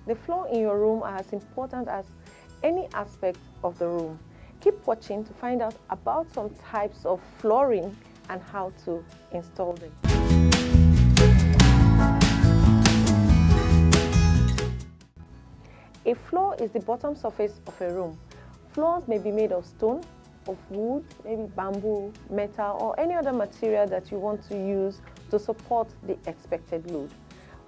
The floor in your room are as important as any aspect of the room. Keep watching to find out about some types of flooring and how to install them. A floor is the bottom surface of a room. Floors may be made of stone, of wood, maybe bamboo, metal, or any other material that you want to use to support the expected load.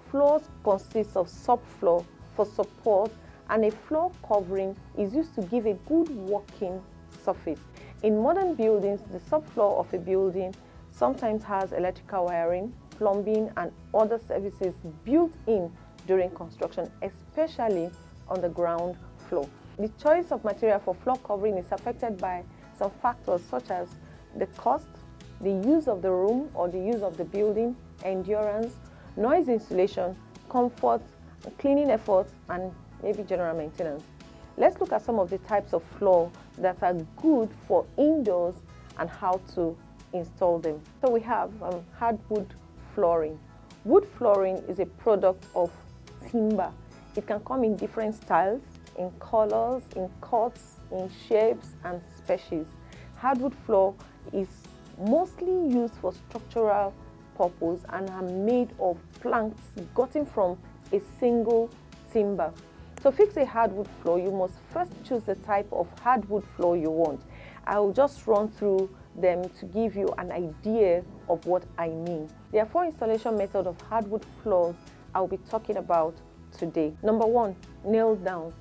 Floors consist of subfloor for support, and a floor covering is used to give a good working surface. In modern buildings, the subfloor of a building sometimes has electrical wiring, plumbing, and other services built in during construction, especially on the ground floor. The choice of material for floor covering is affected by some factors such as the cost, the use of the room or the use of the building, endurance, noise insulation, comfort, cleaning efforts, and maybe general maintenance. Let's look at some of the types of floor that are good for indoors and how to install them. So we have hardwood flooring. Wood flooring is a product of timber. It can come in different styles, in colors, in cuts, in shapes, and species. Hardwood floor is mostly used for structural purpose and are made of planks gotten from a single timber. To fix a hardwood floor, you must first choose the type of hardwood floor you want. I will just run through them to give you an idea of what I mean. There are 4 installation methods of hardwood floors I will be talking about today. Number 1, nail down.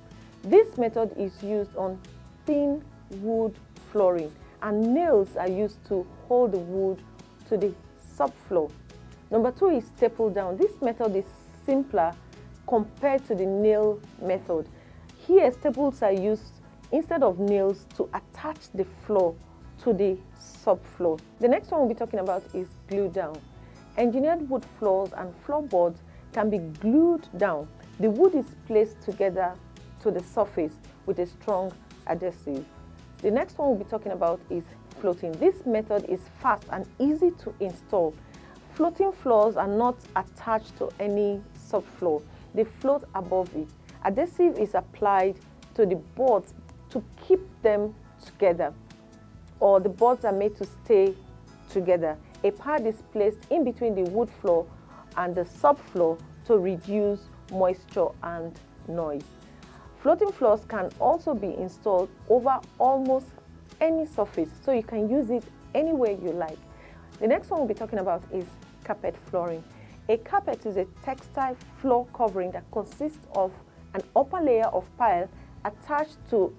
This method is used on thin wood flooring, and nails are used to hold the wood to the subfloor. Number 2 is staple down. This method is simpler compared to the nail method. Here, staples are used instead of nails to attach the floor to the subfloor. The next one we'll be talking about is glue down. Engineered wood floors and floorboards can be glued down. The wood is placed together to the surface with a strong adhesive. The next one we'll be talking about is floating. This method is fast and easy to install. Floating floors are not attached to any subfloor. They float above it. Adhesive is applied to the boards to keep them together, or the boards are made to stay together. A pad is placed in between the wood floor and the subfloor to reduce moisture and noise. Floating floors can also be installed over almost any surface, so you can use it anywhere you like. The next one we'll be talking about is carpet flooring. A carpet is a textile floor covering that consists of an upper layer of pile attached to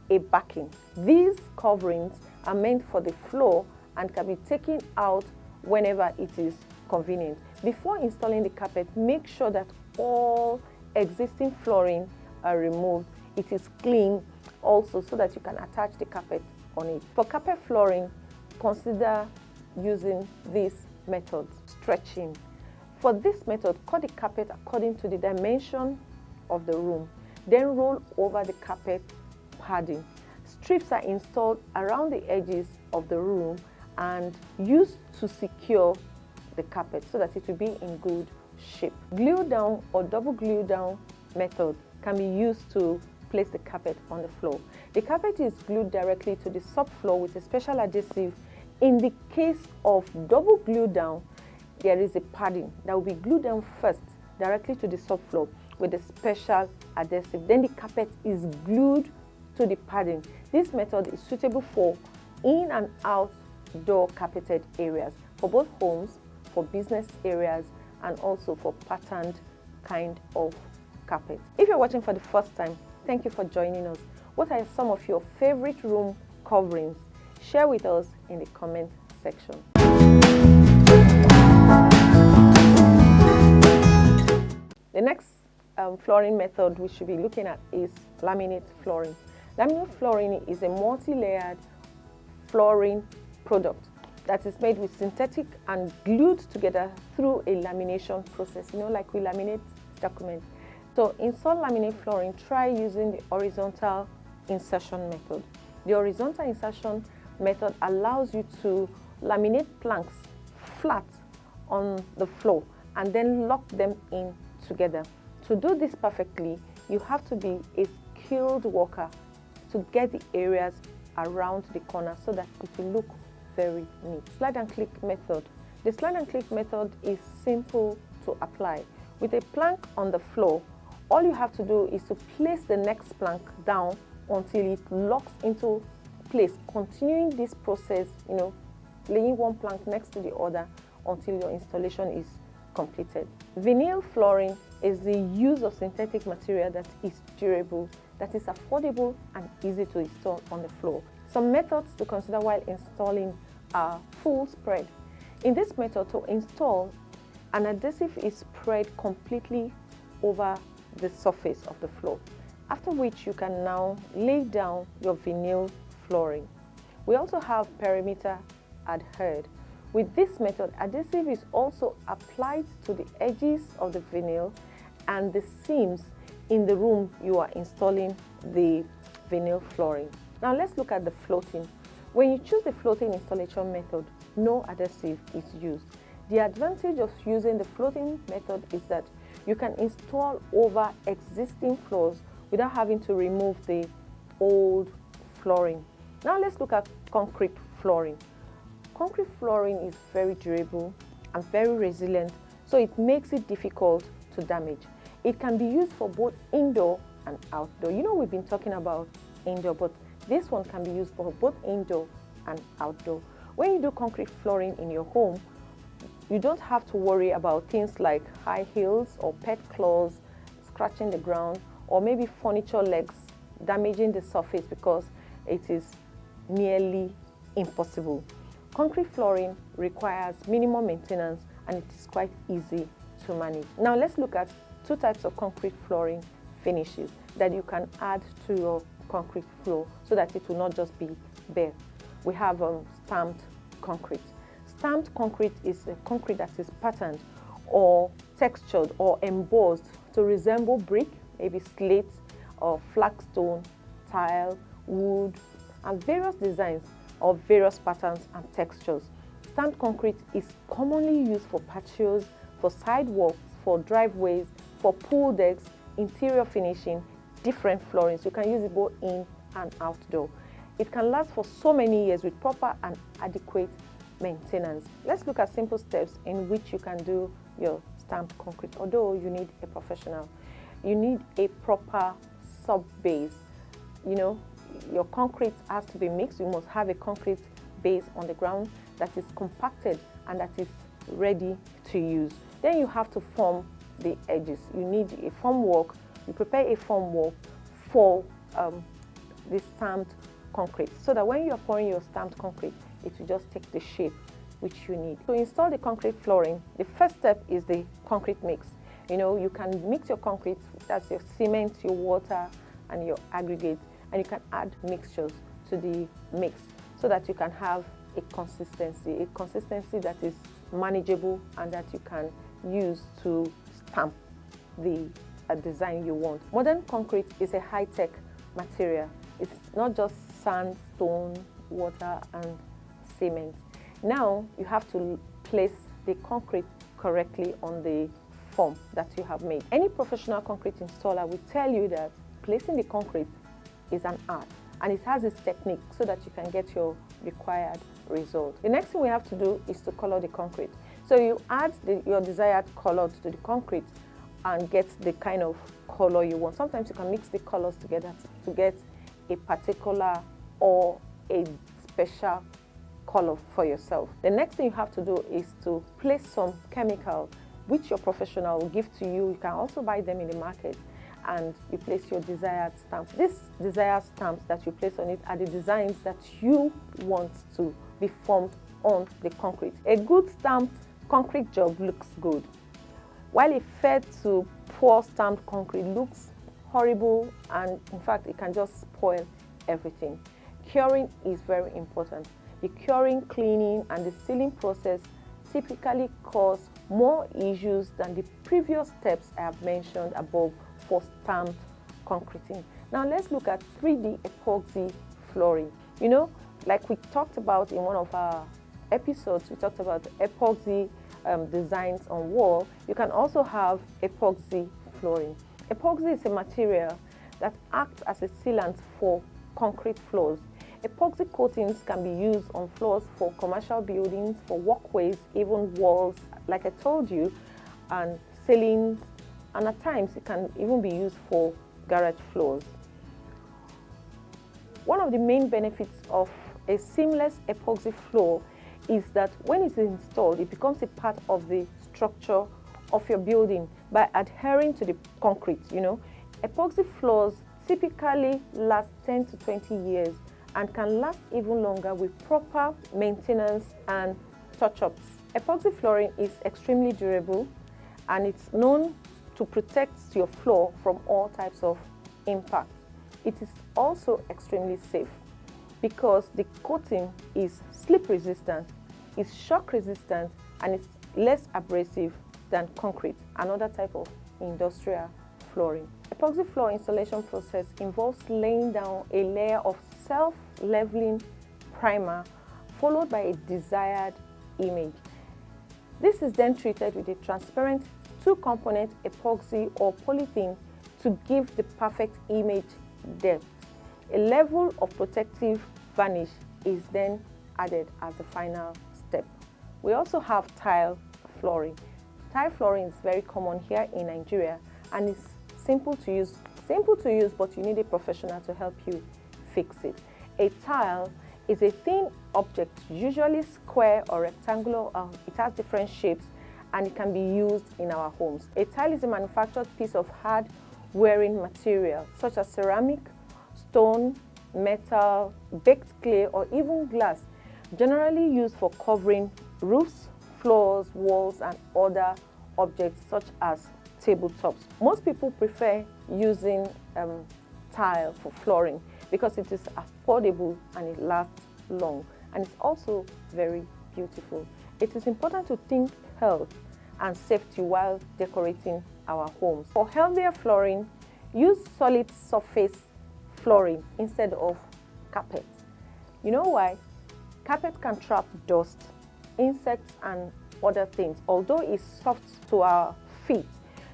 a backing. These coverings are meant for the floor and can be taken out whenever it is convenient. Before installing the carpet, make sure that all existing flooring are removed. It is clean also, so that you can attach the carpet on it. For carpet flooring, consider using this method, stretching. For this method, cut the carpet according to the dimension of the room, then roll over the carpet padding. Strips are installed around the edges of the room and used to secure the carpet so that it will be in good shape. Glue down or double glue down method can be used to place the carpet on the floor. The carpet is glued directly to the subfloor with a special adhesive. In the case of double glue down, there is a padding that will be glued down first directly to the subfloor with a special adhesive. Then the carpet is glued to the padding. This method is suitable for in and outdoor carpeted areas, for both homes, for business areas, and also for patterned kind of carpet. If you're watching for the first time, thank you for joining us. What are some of your favorite room coverings? Share with us in the comment section. The next flooring method we should be looking at is laminate flooring. Laminate flooring is a multi-layered flooring product that is made with synthetic and glued together through a lamination process, like we laminate documents. So install laminate flooring, try using the horizontal insertion method. The horizontal insertion method allows you to laminate planks flat on the floor and then lock them in together. To do this perfectly, you have to be a skilled worker to get the areas around the corner so that it will look very neat. Slide and click method. The slide and click method is simple to apply. With a plank on the floor, all you have to do is to place the next plank down until it locks into place, continuing this process, laying one plank next to the other until your installation is completed. Vinyl flooring is the use of synthetic material that is durable, that is affordable and easy to install on the floor. Some methods to consider while installing are full spread. In this method, to install, an adhesive is spread completely over the surface of the floor, after which you can now lay down your vinyl flooring. We also have perimeter adhered. With this method, adhesive is also applied to the edges of the vinyl and the seams in the room you are installing the vinyl flooring. Now let's look at the floating. When you choose the floating installation method, no adhesive is used. The advantage of using the floating method is that you can install over existing floors without having to remove the old flooring. Now let's look at concrete flooring. Concrete flooring is very durable and very resilient, so it makes it difficult to damage. It can be used for both indoor and outdoor. We've been talking about indoor, but this one can be used for both indoor and outdoor. When you do concrete flooring in your home, you don't have to worry about things like high heels or pet claws scratching the ground, or maybe furniture legs damaging the surface, because it is nearly impossible. Concrete flooring requires minimal maintenance and it is quite easy to manage. Now let's look at two types of concrete flooring finishes that you can add to your concrete floor so that it will not just be bare. We have stamped concrete. Stamped concrete is a concrete that is patterned or textured or embossed to resemble brick, maybe slate or flagstone, tile, wood, and various designs of various patterns and textures. Stamped concrete is commonly used for patios, for sidewalks, for driveways, for pool decks, interior finishing, different floorings. You can use it both in and outdoor. It can last for so many years with proper and adequate maintenance. Let's look at simple steps in which you can do your stamped concrete. Although you need a professional, you need a proper sub base. Your concrete has to be mixed. You must have a concrete base on the ground that is compacted and that is ready to use. Then you have to form the edges. You need a formwork. You prepare a formwork for the stamped concrete, so that when you are pouring your stamped concrete, it will just take the shape which you need. To install the concrete flooring, the first step is the concrete mix. You can mix your concrete, that's your cement, your water, and your aggregate, and you can add mixtures to the mix so that you can have a consistency that is manageable and that you can use to stamp the design you want. Modern concrete is a high-tech material. It's not just sand, stone, water, and cement. Now you have to place the concrete correctly on the form that you have made. Any professional concrete installer will tell you that placing the concrete is an art and it has its technique so that you can get your required result. The next thing we have to do is to color the concrete. So you add your desired color to the concrete and get the kind of color you want. Sometimes you can mix the colors together to get a particular or a special color for yourself. The next thing you have to do is to place some chemical which your professional will give to you. You can also buy them in the market, and you place your desired stamp. These desired stamps that you place on it are the designs that you want to be formed on the concrete. A good stamped concrete job looks good, while a fair to poor stamped concrete looks horrible, and in fact it can just spoil everything. Curing is very important. The curing, cleaning, and the sealing process typically cause more issues than the previous steps I have mentioned above for stamped concreting. Now let's look at 3D epoxy flooring. Like we talked about in one of our episodes, we talked about epoxy designs on wall. You can also have epoxy flooring. Epoxy is a material that acts as a sealant for concrete floors. Epoxy coatings can be used on floors for commercial buildings, for walkways, even walls, like I told you, and ceilings, and at times it can even be used for garage floors. One of the main benefits of a seamless epoxy floor is that when it is installed, it becomes a part of the structure of your building by adhering to the concrete. Epoxy floors typically last 10 to 20 years and can last even longer with proper maintenance and touch-ups. Epoxy flooring is extremely durable, and it's known to protect your floor from all types of impact. It is also extremely safe because the coating is slip resistant, is shock resistant, and it's less abrasive than concrete, another type of industrial flooring. Epoxy floor installation process involves laying down a layer of self-leveling primer followed by a desired image. This is then treated with a transparent two-component epoxy or polythene to give the perfect image depth. A level of protective varnish is then added as the final step. We also have tile flooring. Tile flooring is very common here in Nigeria, and it's simple to use, but you need a professional to help you fix it. A tile is a thin object, usually square or rectangular. It has different shapes, and it can be used in our homes. A tile is a manufactured piece of hard wearing material such as ceramic, stone, metal, baked clay, or even glass, generally used for covering roofs, floors, walls, and other objects such as tabletops. Most people prefer using tile for flooring because it is affordable and it lasts long, and it's also very beautiful. It is important to think health and safety while decorating our homes. For healthier flooring, use solid surface flooring instead of carpet. You know why? Carpet can trap dust, insects, and other things, although it's soft to our feet.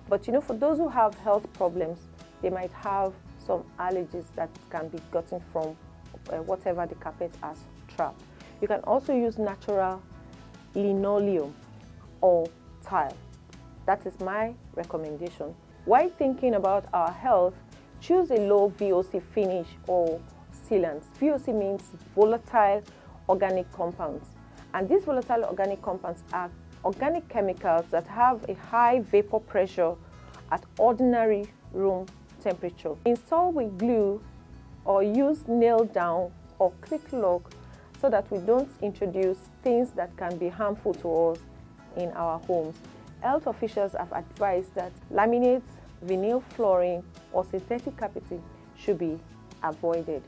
But for those who have health problems, they might have some allergies that can be gotten from whatever the carpet has trapped. You can also use natural linoleum or tile. That is my recommendation. While thinking about our health, choose a low VOC finish or sealant. VOC means volatile organic compounds. And these volatile organic compounds are organic chemicals that have a high vapor pressure at ordinary room temperature. Install with glue or use nail down or click lock so that we don't introduce things that can be harmful to us in our homes. Health officials have advised that laminate, vinyl flooring, or synthetic carpeting should be avoided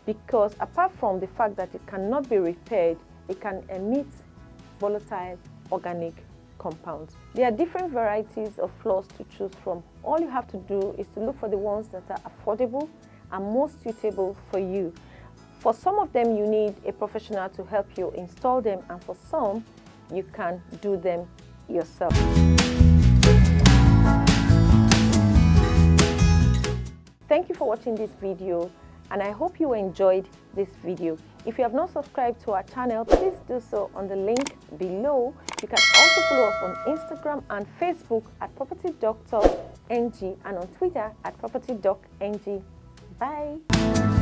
because apart from the fact that it cannot be repaired, it can emit volatile organic compounds. There are different varieties of floors to choose from. All you have to do is to look for the ones that are affordable and most suitable for you. For some of them, you need a professional to help you install them, and for some, you can do them yourself. Thank you for watching this video, and I hope you enjoyed this video. If you have not subscribed to our channel, please do so on the link below. You can also follow us on Instagram and Facebook at PropertyDoctorNG and on Twitter at PropertyDocNG. Bye!